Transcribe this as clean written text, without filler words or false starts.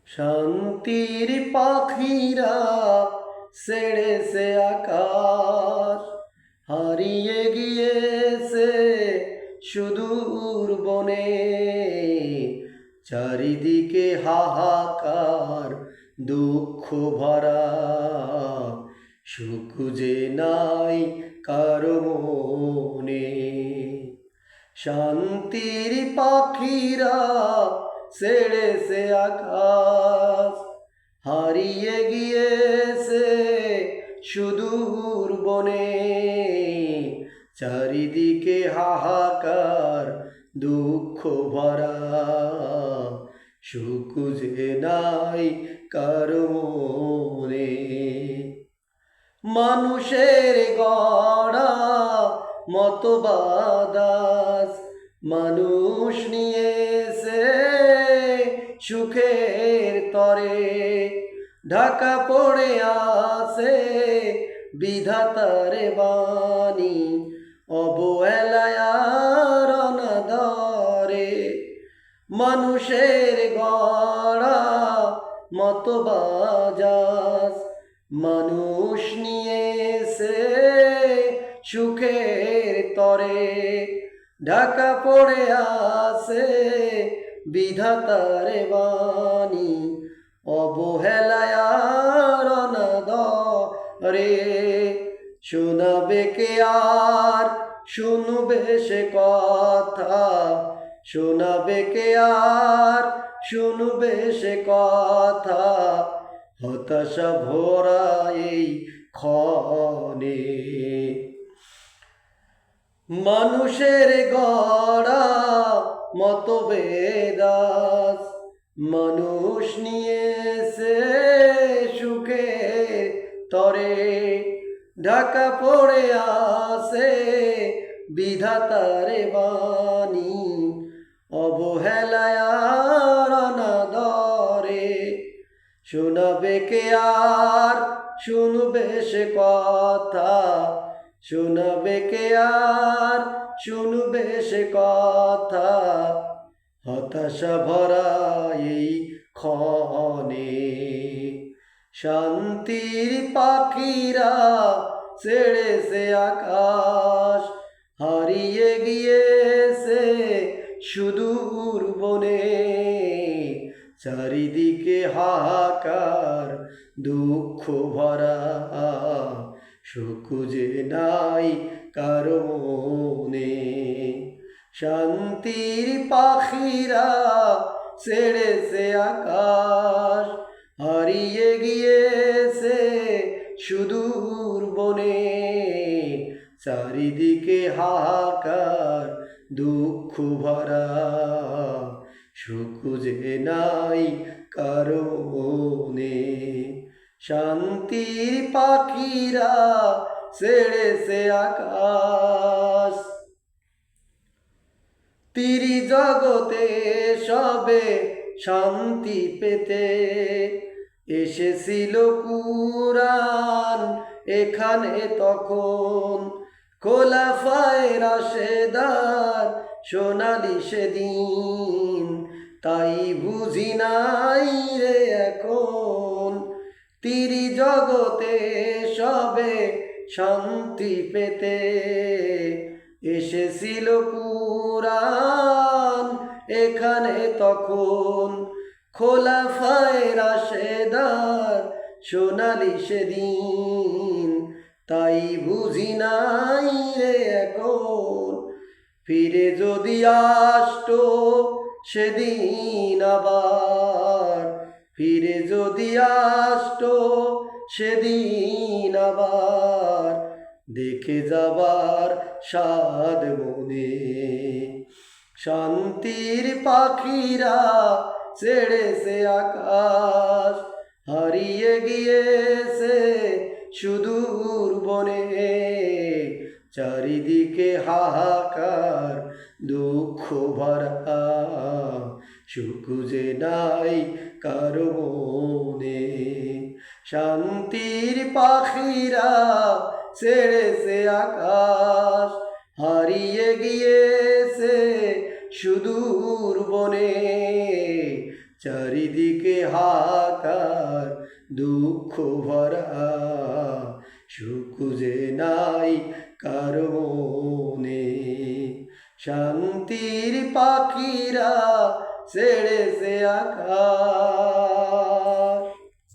শান্তির পাখিরা ছেড়েছে আকাশ, হারিয়ে গিয়েছে সুদূর বনে। চারিদিকে হাহাকার, দুঃখ ভরা, সুখ যে নাই কারো মনে। শান্তির পাখিরা ছেড়েছে আকাশ, হারিয়ে গিয়েছে সুদূর বনে। চারিদিকে হাহাকার, দুঃখ ভরা, সুখ যে নাই কারো মনে। মানুষের গড়া মতবাদাস, মানুষ নিয়েছে সুখের তরে। ঢাকা পড়ে আছে বিধাতার বাণী, অবহেলায় আর অনাদরে। মানুষের গড়া মতবাজাস, মানুষ নিয়েছে সুখের তরে। ঢাকা পড়ে আছে বিধাতার বাণী, অবহেলায় আর অনাদরে। শোনাবে কে আর শুনবে সে কথা, শোনাবে কে আর শুনবে সে কথা। হতাশা ভরা এই ক্ষণে মানুষের গড়া মতভেদাস, মানুষ নিয়েছে সুখের তরে। ঢাকা পড়ে আছে বিধাতার বাণী, অবহেলায় আর অনাদরে। শোনাবে কে আর শুনবে সে কথা, শোনাবে কে আর শুনবে সে কথা। হতাশা ভরা এই ক্ষণে শান্তির পাখিরা ছেড়েছে আকাশ, হারিয়ে গিয়েছে সুদূর বনে। চারিদিকে হাহাকার, দুঃখ ভরা, সুখ যে নাই কারো মনে। শান্তির পাখিরা ছেড়েছে আকাশ, হারিয়ে গিয়েছে সুদূর বনে। চারিদিকে হাহাকার, দুঃখ ভরা, সুখ যে নাই কারো মনে। শান্তির পাখিরা ছেড়েছে আকাশ। তিরি জগতে সবে শান্তি পেতে এসেছিল কুরআন এখানে তখন। খোলাফায়ে রাশেদার সোনালি সেদিন, তাই বুঝি নাই রে এখন। তিরি জগতে সবে শান্তি পেতে এসেছিল কুরআন এখানে তখন। খোলাফায়ে রাশেদার সোনালি সেদিন, তাই বুঝি নাই রে এখন। ফিরে যদি আসতো সেদিন আবার, ফিরে যদি আসতো সেদিন আবার, দেখে যাবার সাদ মনে। শান্তির পাখিরা ছেড়েছে আকাশ, হারিয়ে গিয়েছে সুদূর বনে। চারিদিকে হাহাকার, দুঃখ ভরা, সুখ যে নাই কারো মনে। শান্তির পাখিরা ছেড়েছে আকাশ, হারিয়ে গিয়েছে সুদূর বনে। চারিদিকে হাহাকার দুঃখ ভরা সুখ যে নাই কারো মনে শান্তির পাখিরা ছেড়েছে আকাশ